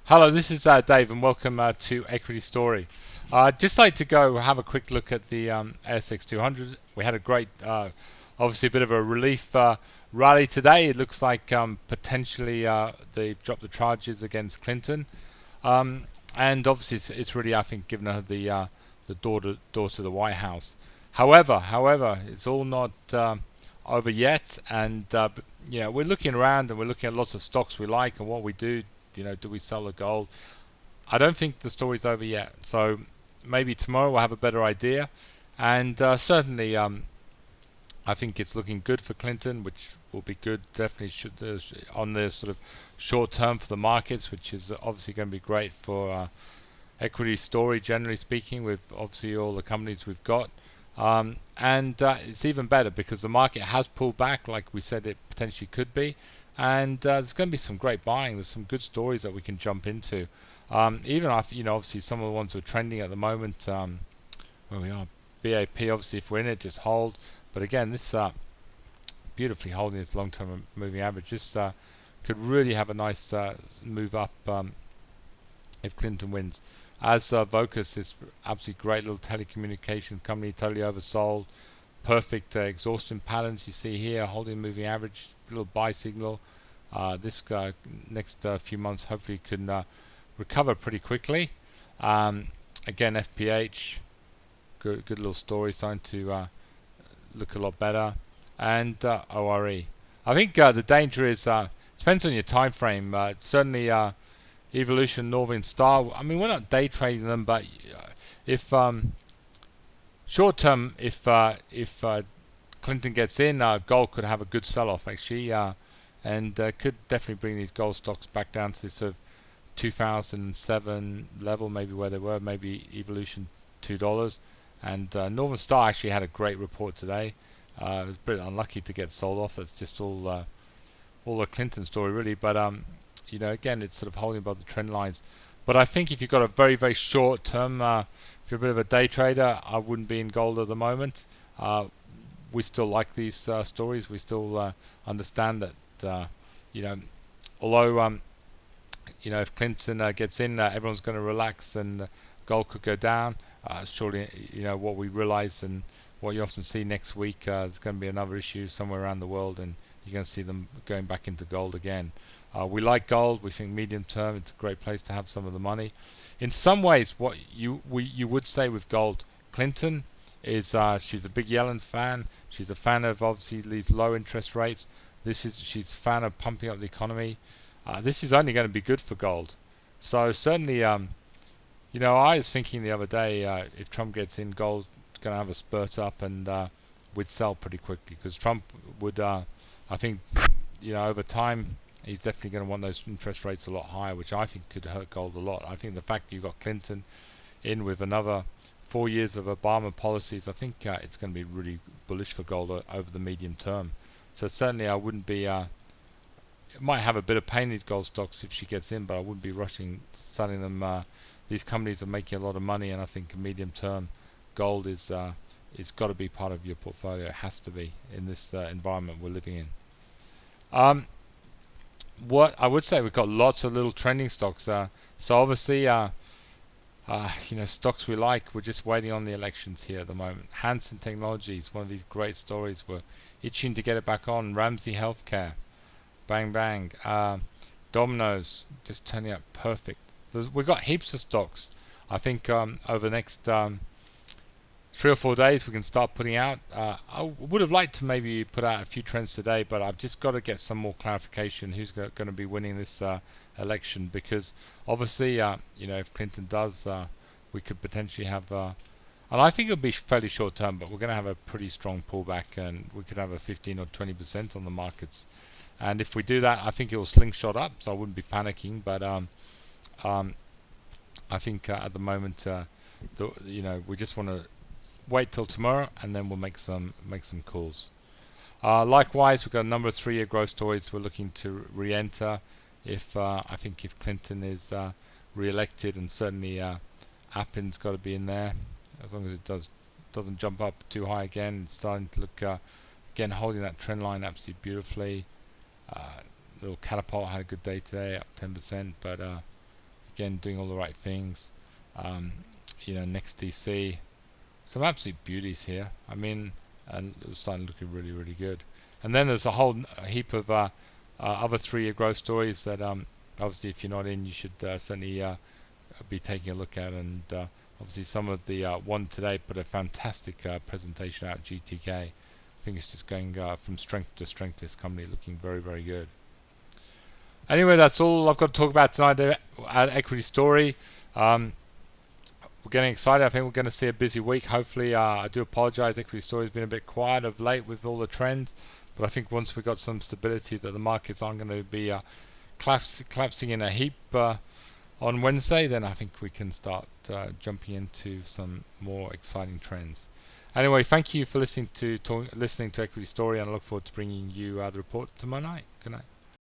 Hello, this is Dave, and welcome to Equity Story. I'd just like to go have a quick look at the ASX 200. We had a great, obviously, a bit of a relief rally today. It looks like potentially they've dropped the charges against Clinton, and obviously, it's really, I think, given her the door to the White House. However, it's all not over yet, and we're looking around and we're looking at lots of stocks we like and what we do. Do we sell the gold? I don't think the story's over yet. So maybe tomorrow we'll have a better idea. And certainly, I think it's looking good for Clinton, which will be good. Definitely should on the sort of short term for the markets, which is obviously going to be great for equity story, generally speaking, with obviously all the companies we've got. And it's even better because the market has pulled back, like we said it potentially could be. And there's going to be some great buying. There's some good stories that we can jump into. Even after, obviously some of the ones who are trending at the moment, where we are, BAP, obviously if we're in it, just hold. But again, this beautifully holding its long-term moving average. This could really have a nice move up if Clinton wins. As Vocus is absolutely great little telecommunications company, totally oversold. Perfect exhaustion patterns you see here, holding moving average, little buy signal. This next few months hopefully can recover pretty quickly. Again, FPH, good little story, starting to look a lot better. And ORE. I think the danger is, depends on your time frame. Certainly Evolution, Northern Star. I mean, we're not day trading them, but if short term, if Clinton gets in, gold could have a good sell-off actually, and could definitely bring these gold stocks back down to this sort of 2007 level, maybe where they were, maybe Evolution $2. And Northern Star actually had a great report today. It was a bit unlucky to get sold off. That's just all a Clinton story really, but again, it's sort of holding above the trend lines. But I think if you've got a very, very short term, if you're a bit of a day trader, I wouldn't be in gold at the moment. We still like these stories. We still understand that, although, if Clinton gets in, everyone's going to relax and gold could go down. Surely, what we realize and what you often see next week, there's going to be another issue somewhere around the world, and you're going to see them going back into gold again. We like gold. We think medium term it's a great place to have some of the money. In some ways, what you would say with gold, Clinton is she's a big Yellen fan. She's a fan of obviously these low interest rates. She's a fan of pumping up the economy. This is only going to be good for gold. So certainly, I was thinking the other day if Trump gets in, gold's going to have a spurt up and would sell pretty quickly because Trump would, I think, over time. He's definitely going to want those interest rates a lot higher, which I think could hurt gold a lot. I think the fact you've got Clinton in with another 4 years of Obama policies, I think it's going to be really bullish for gold over the medium term. So certainly I wouldn't be, it might have a bit of pain, these gold stocks, if she gets in, but I wouldn't be rushing selling them. These companies are making a lot of money, and I think medium term gold is it's got to be part of your portfolio. It has to be in this environment we're living in. What I would say, we've got lots of little trending stocks. So obviously, stocks we like. We're just waiting on the elections here at the moment. Hansen Technologies, one of these great stories. We're itching to get it back on. Ramsey Healthcare, bang bang. Domino's, just turning out perfect. We've got heaps of stocks. I think over the next 3 or 4 days we can start putting out. I would have liked to maybe put out a few trends today, but I've just got to get some more clarification who's going to be winning this election, because obviously if Clinton does, we could potentially have and I think it'll be fairly short term, but we're going to have a pretty strong pullback, and we could have a 15 or 20% on the markets. And if we do that, I think it will slingshot up, so I wouldn't be panicking. But I think at the moment, we just want to wait till tomorrow, and then we'll make some calls. Likewise, we've got a number of 3-year growth stories we're looking to re-enter. If I think if Clinton is re-elected, and certainly Appin's got to be in there, as long as it doesn't jump up too high again. It's starting to look again holding that trend line absolutely beautifully. Little Catapult had a good day today, up 10%, but again doing all the right things. Next DC, some absolute beauties here. I mean, and it was starting looking really, really good. And then there's a whole heap of other 3-year growth stories that obviously if you're not in, you should certainly be taking a look at. And obviously some of the one today put a fantastic presentation out at GTK. I think it's just going from strength to strength, this company, looking very, very good. Anyway, that's all I've got to talk about tonight at Equity Story. We're getting excited. I think we're going to see a busy week. Hopefully, I do apologize. Equity Story has been a bit quiet of late with all the trends, but I think once we've got some stability that the markets aren't going to be collapsing in a heap on Wednesday, then I think we can start jumping into some more exciting trends. Anyway, thank you for listening to Equity Story, and I look forward to bringing you the report tomorrow night. Good night.